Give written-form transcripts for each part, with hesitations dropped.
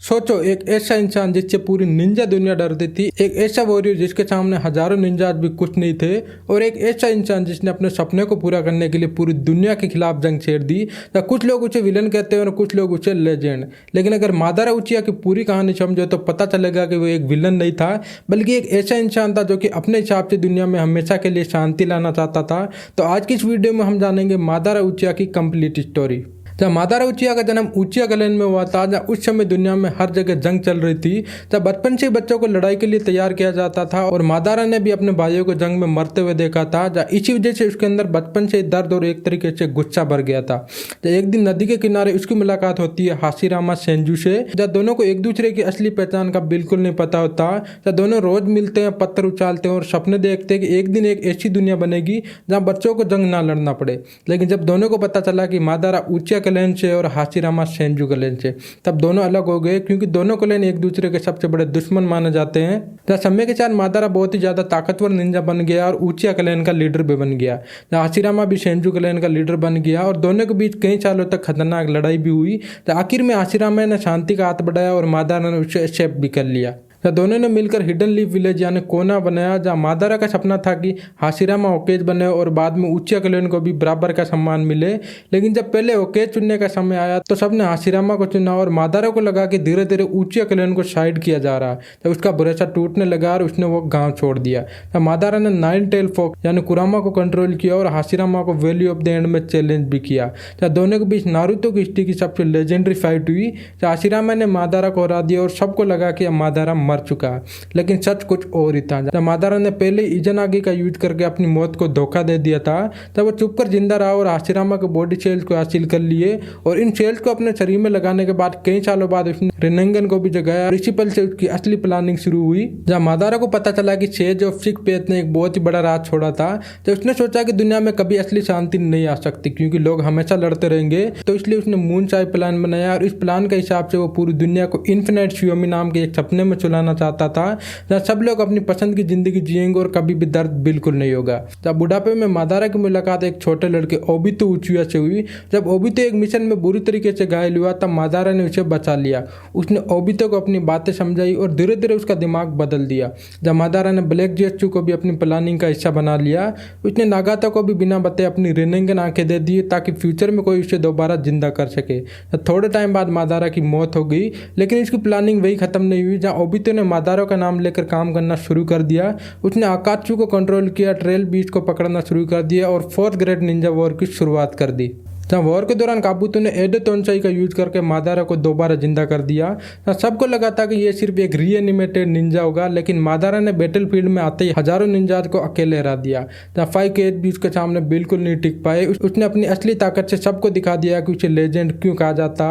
सोचो, एक ऐसा इंसान जिससे पूरी निंजा दुनिया डरती थी, एक ऐसा वॉरियर जिसके सामने हजारों निंजाज भी कुछ नहीं थे, और एक ऐसा इंसान जिसने अपने सपने को पूरा करने के लिए पूरी दुनिया के खिलाफ जंग छेड़ दी। तो कुछ लोग उसे विलन कहते हैं और कुछ लोग उसे लेजेंड। लेकिन अगर मादारा उचिया की पूरी कहानी समझो तो पता चलेगा कि वो एक विलन नहीं था, बल्कि एक ऐसा इंसान था जो कि अपने हिसाब से दुनिया में हमेशा के लिए शांति लाना चाहता था। तो आज की इस वीडियो में हम जानेंगे मादारा उचिया की कंप्लीट स्टोरी। जब मादारा उचिया का जन्म उचिया गलैंड में हुआ था, जहाँ उस समय दुनिया में हर जगह जंग चल रही थी, जब बचपन से बच्चों को लड़ाई के लिए तैयार किया जाता था, और मादारा ने भी अपने भाइयों को जंग में मरते हुए देखा था, जहाँ इसी वजह से उसके अंदर बचपन से दर्द और एक तरीके से गुस्सा भर गया था। जब एक दिन नदी के किनारे उसकी मुलाकात होती है हाशिरामा सेंजू से, जब दोनों को एक दूसरे की असली पहचान का बिल्कुल नहीं पता होता। जब दोनों रोज मिलते हैं, पत्थर उछालते हैं और सपने देखते हैं कि एक दिन एक ऐसी दुनिया बनेगी जहाँ बच्चों को जंग ना लड़ना पड़े। लेकिन जब दोनों को पता चला कि मादारा उचिया गलैंड से और हाशिरामा सेंजू गलैंड से, तब दोनों अलग हो गए, क्योंकि दोनों गलैंड एक दूसरे के सबसे बड़े दुश्मन माने जाते हैं। जब समय के साथ मादारा बहुत ही ज्यादा ताकतवर निंजा बन गया और उचिया गलैंड का लीडर भी बन गया। हाशिरामा भी सेंजू गलैंड का लीडर बन गया और दोनों के बीच कई सालों तक खतरनाक लड़ाई भी हुई। तो आखिर में हाशिरामा ने शांति का हाथ बढ़ाया और मादारा ने उसे एक्सेप्ट भी कर लिया। दोनों ने मिलकर हिडन लीफ विलेज यानी कोना बनाया, जहाँ मादारा का सपना था कि हाशिरामा होकेज बने और बाद में उचिया गलैंड को भी बराबर का सम्मान मिले। लेकिन जब पहले होकेज चुनने का समय आया तो सबने हाशिरामा को चुना और मादारा को लगा कि धीरे धीरे उचिया गलैंड को साइड किया जा रहा है। तो उसका भरोसा टूटने लगा और उसने वो गांव छोड़ दिया। तो मादारा ने 9 टेल फॉक्स यानी कुरामा को कंट्रोल किया और हाशिरामा को वैली ऑफ द एंड में चैलेंज भी किया। तो दोनों के बीच नारुतो की हिस्ट्री की सबसे लेजेंडरी फाइट हुई। तो हाशिरामा ने मादारा को हरा दिया और सबको लगा कि अब मादारा मर चुका है, लेकिन सच कुछ और ही था। जब मादारा ने पहले इजनागी का यूज करके अपनी मौत को धोखा दे दिया था, तब वो चुपकर जिंदा रहा और हाशिरामा के बॉडी सेल्स को हासिल कर लिए, और इन सेल्स को अपने शरीर में लगाने के बाद कई सालों बाद उसने रेनेंगन को भी जगाया। इसी पल से उसकी असली प्लानिंग शुरू हुई। जब मादारा को पता चला कि सेज ऑफ सिक्स पेथ ने एक बहुत ही बड़ा राज छोड़ा था, तो उसने सोचा कि दुनिया में कभी असली शांति नहीं आ सकती, क्योंकि लोग हमेशा लड़ते रहेंगे। तो इसलिए उसने मून चाय प्लान बनाया और इस प्लान के हिसाब से वो पूरी दुनिया को इन्फिनाइट शियोमी नाम के एक सपने में चुलाना चाहता था, जहाँ सब लोग अपनी पसंद की जिंदगी जिएंगे और कभी भी दर्द बिल्कुल नहीं होगा। जब बुढ़ापे में मादारा की मुलाकात एक छोटे लड़के ओबितो उचिया से हुई। जब ओबितो एक मिशन में बुरी तरीके से घायल हुआ, तब मादारा ने उसे बचा लिया। उसने ओबितो को अपनी बातें समझाई और धीरे धीरे उसका दिमाग बदल दिया। जब मादारा ने ब्लैक जेत्सु को भी अपनी प्लानिंग का हिस्सा बना लिया, उसने नागाता को भी बिना बताए अपनी रेनेंगन आंखें दे दी ताकि फ्यूचर में कोई उसे दोबारा जिंदा कर सके। थोड़े टाइम बाद मादारा की मौत हो गई, लेकिन इसकी प्लानिंग वही खत्म नहीं हुई। जहाँ ओबितो ने मादारा का नाम लेकर काम करना शुरू कर दिया, उसने आकात्सु को कंट्रोल किया, ट्रेल बीस्ट को पकड़ना शुरू कर दिया और 4th ग्रेट निंजा वॉर की शुरुआत कर दी। जहाँ वॉर के दौरान काबूतो ने एडो तोंसाई का यूज करके मादारा को दोबारा जिंदा कर दिया। सबको लगा था कि ये सिर्फ एक रीएनिमेटेड निंजा होगा, लेकिन मादारा ने बैटलफील्ड में आते ही हजारों निंजाज को अकेले हरा दिया। जहाँ 5 केज भी उसके सामने बिल्कुल नहीं टिक पाए। उसने अपनी असली ताकत से सबको दिखा दिया कि उसे लेजेंड क्यों कहा जाता।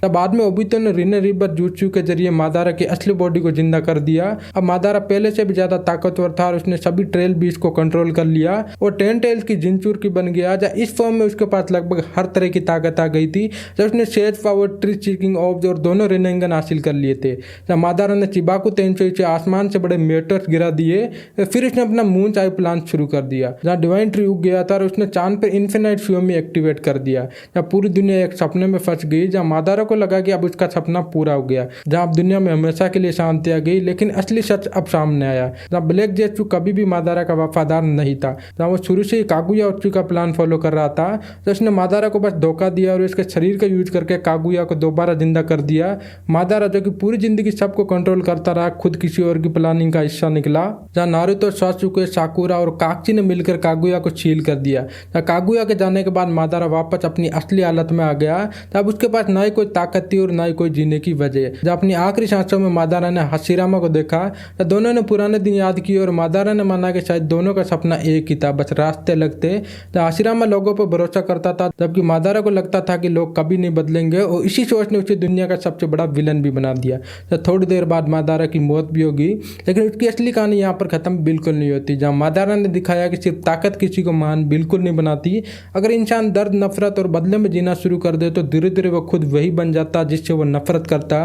तब बाद में ओबितो ने रिने रिबर jutsu के जरिए मादारा की असली बॉडी को जिंदा कर दिया। अब मादारा पहले से भी ज्यादा ताकतवर था और उसने सभी ट्रेल बीस्ट को कंट्रोल कर लिया और 10 टेल्स की जिंचूर की बन गया। जहाँ इस फॉर्म में उसके पास लगभग हर तरह की ताकत आ गई थी। जब उसने सेज पावर, ट्री चीकिंग ऑफ और दोनों रेनेंगन हासिल कर लिए थे। जब मादारा ने चिबाकू तेंसोई से आसमान से बड़े मेटर्स गिरा दिए, फिर उसने अपना मून चाय प्लान शुरू कर दिया। जहाँ डिवाइन ट्री उग गया था और उसने चांद पर इन्फिनाइट शियोमी एक्टिवेट कर दिया। जहाँ पूरी दुनिया एक सपने में फंस गई, जहाँ मादारा को लगा कि अब उसका सपना पूरा हो गया, जहाँ अब दुनिया में हमेशा के लिए शांति आ गई। लेकिन असली सच अब सामने आया। जहाँ ब्लैक जेत्सु कभी भी मादारा का वफादार नहीं था, जहाँ वो शुरू से ही कागुया ओत्सु का प्लान फॉलो कर रहा था, तो उसने मादारा को बस धोखा दिया और इसके शरीर का यूज करके कागुया को दोबारा जिंदा कर दिया। मादारा जो कि पूरी जिंदगी सबको कंट्रोल करता रहा, खुद किसी और की प्लानिंग का हिस्सा निकला। जहाँ नारुतो, सासुके, साकुरा और काकची ने मिलकर कागुया को छील कर दिया। कागुया के जाने के बाद मादारा वापस अपनी असली हालत में आ गया। तब उसके पास ना ही कोई ताकत थी और ना ही कोई जीने की वजह। जब अपनी आखिरी सांसों में मादारा ने हाशिरामा को देखा, तो दोनों ने पुराने दिन याद किए और मादारा ने माना कि शायद दोनों का सपना एक ही था, बस रास्ते लगते। हाशिरामा लोगों पर भरोसा करता था, जबकि मादारा को लगता था कि लोग कभी नहीं बदलेंगे, और इसी सोच ने उसे दुनिया का सबसे बड़ा विलन भी बना दिया। तो थोड़ी देर बाद मादारा की मौत भी होगी, लेकिन उसकी असली कहानी यहाँ पर खत्म बिल्कुल नहीं होती। जहाँ मादारा ने दिखाया कि सिर्फ ताकत किसी को महान बिल्कुल नहीं बनाती। अगर इंसान दर्द, नफरत और बदले में जीना शुरू कर दे तो धीरे धीरे वो खुद वही बन जाता जिससे वो नफरत करता।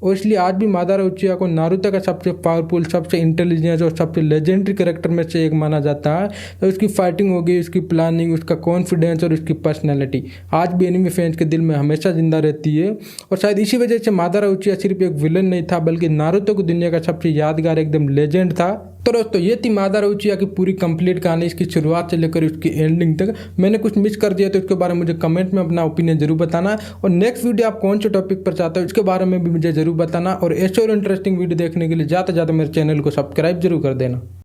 और इसलिए आज भी मादारा उचिया को नारुतो का सबसे पावरफुल, सबसे इंटेलिजेंट और सबसे लेजेंडरी कैरेक्टर में से एक माना जाता है। तो उसकी फाइटिंग हो गई, उसकी प्लानिंग, उसका कॉन्फिडेंस और उसकी पर्सनैलिटी, आज भी एनिमे फैंस के दिल में हमेशा जिंदा रहती है। और शायद इसी वजह से मादारा उचिया सिर्फ एक विलन नहीं था बल्कि नारुतो की दुनिया का सबसे यादगार एकदम लेजेंड था। तो दोस्तों ये थी मादारा उचिया की पूरी कंप्लीट कहानी, इसकी शुरुआत से लेकर उसकी एंडिंग तक। मैंने कुछ मिस कर दिया तो उसके बारे में मुझे कमेंट में अपना ओपिनियन जरूर बताना। और नेक्स्ट वीडियो आप कौन से टॉपिक पर चाहते हो उसके बारे में भी मुझे जरूर बताना। और ऐसे और इंटरेस्टिंग वीडियो देखने के लिए ज़्यादा से ज़्यादा मेरे चैनल को सब्सक्राइब जरूर कर देना।